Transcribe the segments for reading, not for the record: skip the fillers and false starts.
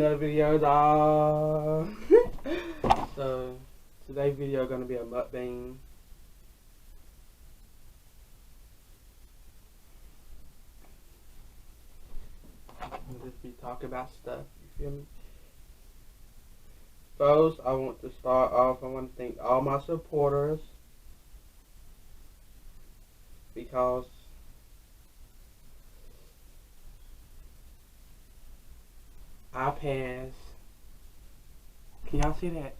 another video, dog. So today's video is gonna be a mukbang. I'll just be talking about stuff. You feel me? First, I want to start off. I want to thank all my supporters because I passed. Can y'all see that?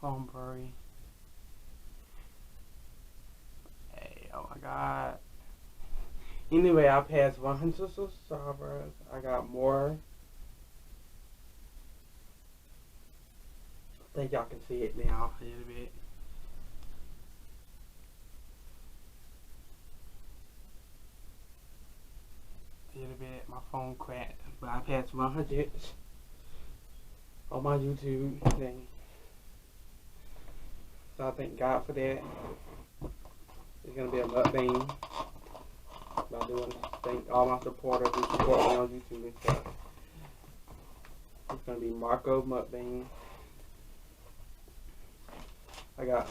Phone blurry. Hey, oh my God. Anyway, I passed 100 subscribers. I got more. I think y'all can see it now a little bit. A little bit. My phone cracked, but I passed 100 on my YouTube thing. So I thank God for that. It's gonna be a mukbang. I do want to thank all my supporters who support me on YouTube and stuff. It's gonna be Marco mukbang. I got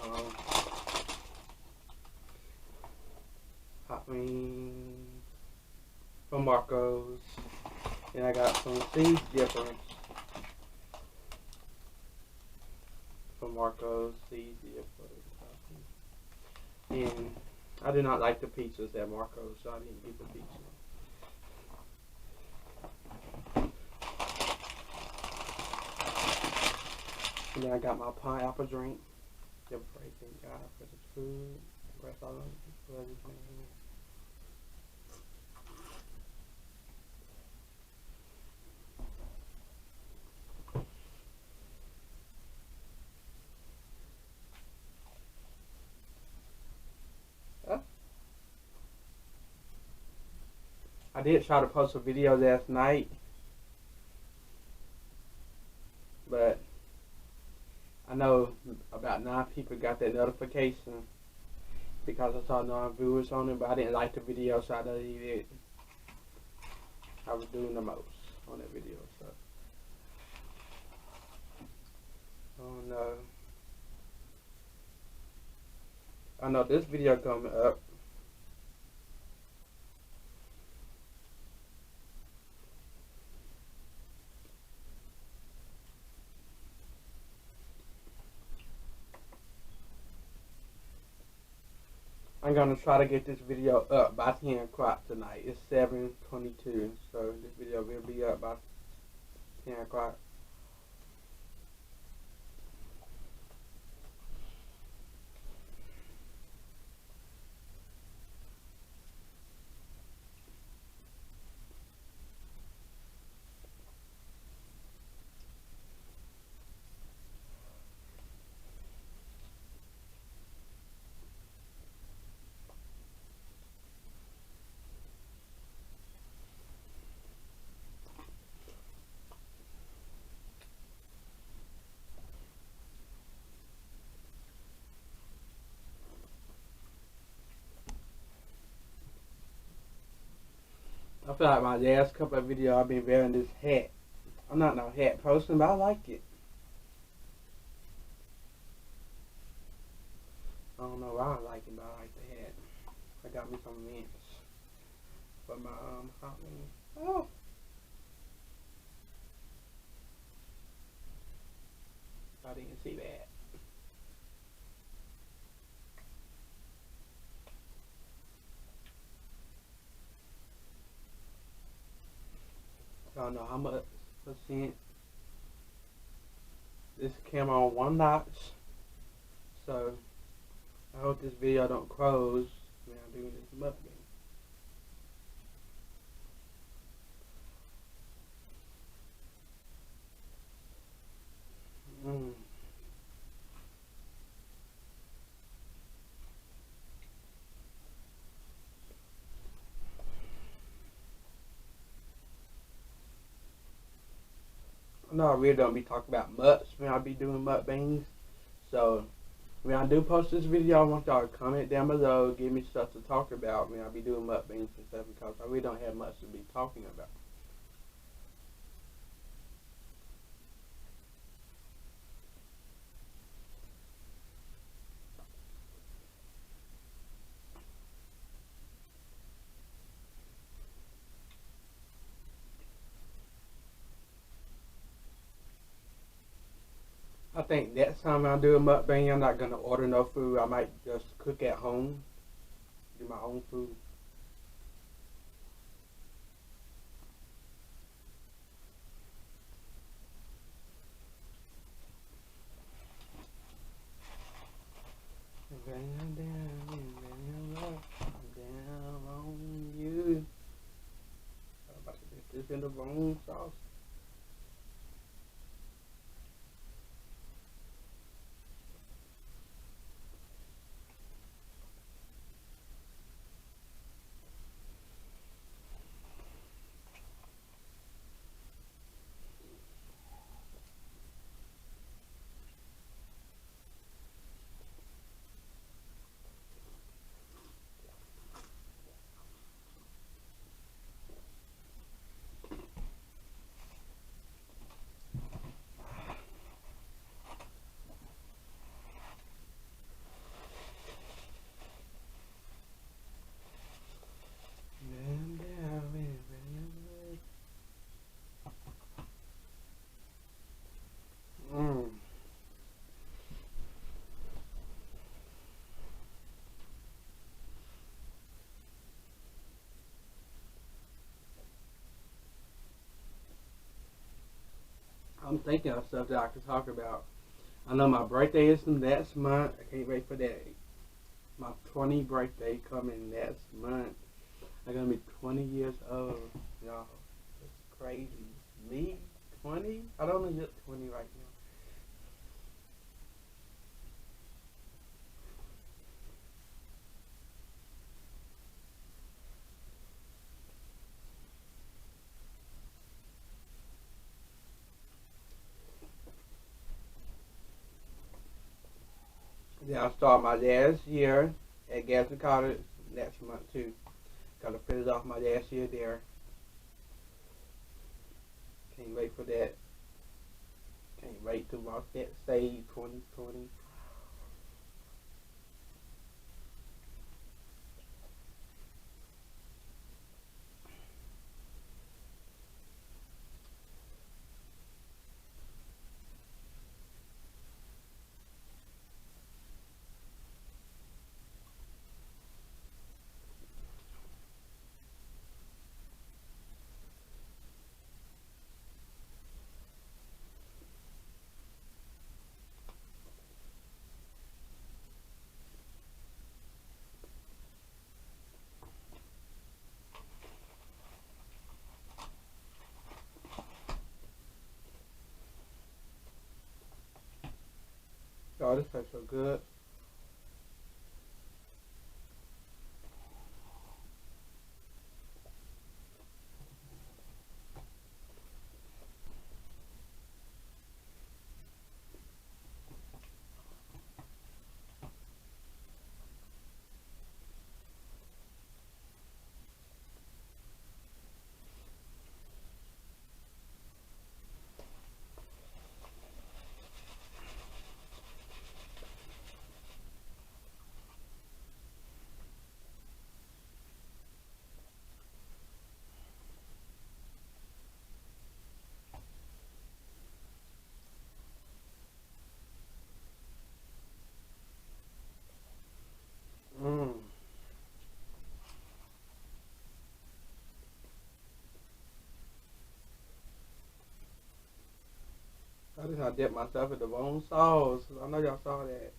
hot wings from Marco's, and I got some seed dippers from Marco's seed dippers. And I did not like the pizzas at Marco's, so I didn't get the pizza. And then I got my pineapple drink. Thank God for the food. Rest all of everything. I did try to post a video last night, but I know about 9 people got that notification because I saw 9 viewers on it, but I didn't like the video, so I deleted it. I was doing the most on that video, so. Oh no. I know this video coming up. I'm gonna try to get this video up by 10 o'clock tonight. It's 7:22, so this video will be up by 10 o'clock. I feel like my last couple of videos I've been wearing this hat. I'm not no hat person, but I like it. I don't know why I like it, but I like the hat. I got me some mints for my hot wings. Oh. I didn't see that. I don't know how much percent this camera on 1 notch, so I hope this video don't close when I'm doing this mukbang. No, I really don't be talking about much when I be doing mukbangs. So when I do post this video, I want y'all to comment down below, give me stuff to talk about when I be doing mukbangs and stuff, because I really don't have much to be talking about. I think next time I do a mukbang, I'm not gonna order no food. I might just cook at home, do my own food. Down on you. I'm about to get this in the wrong sauce. Mm. I'm thinking of stuff that I could talk about. I know my birthday is next month. I can't wait for that. My 20th birthday coming next month. I'm gonna be 20 years old, y'all. It's crazy. Me, 20? I don't even look 20 right now. Then I start my last year at Gadsden College next month too. Gotta finish off my last year there. Can't wait for that. Can't wait to walk that stage 2020. Oh, this tastes so good. Mmm. I just had to dip myself in the wrong sauce. I know y'all saw that.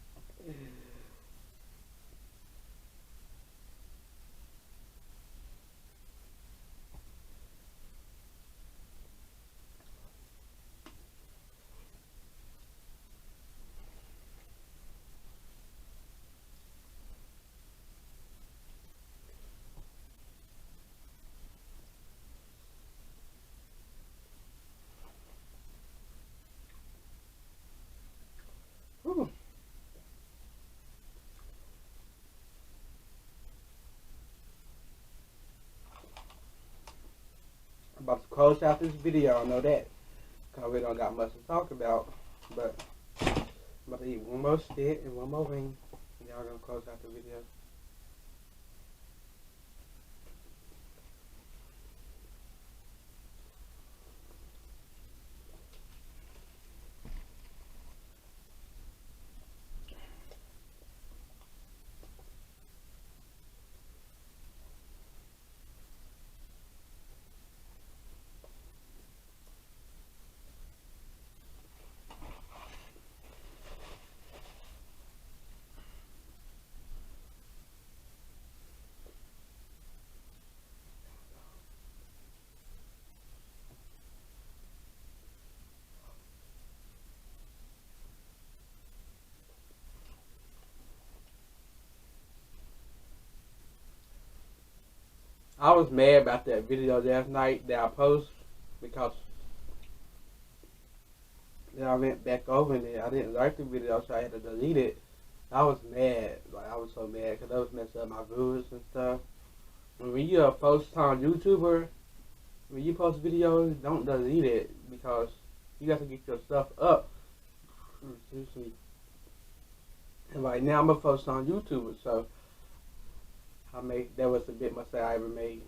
Whew. I'm about to close out this video. I know that. Cause we don't got much to talk about. But I'm about to eat one more stick and one more wing. And y'all gonna close out the video. I was mad about that video last night that I posted because then I went back over it. I didn't like the video, so I had to delete it. I was mad. Like, I was so mad because that was messing up my views and stuff. When you're a first-time YouTuber, when you post videos, don't delete it because you got to get your stuff up. Seriously. And right now I'm a first-time YouTuber, so that was the big mistake I ever made.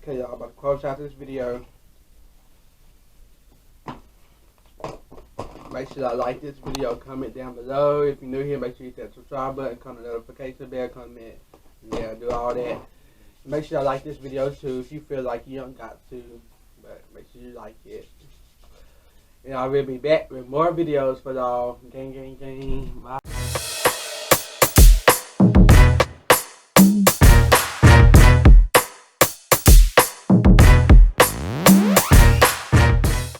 Okay, y'all, about to close out this video. Make sure y'all like this video, comment down below. If you're new here, make sure you hit that subscribe button, come the notification bell, comment, yeah, do all that. Make sure y'all like this video too if you feel like you don't got to, but make sure you like it. And I will be back with more videos for y'all. Gang, gang, gang. Bye.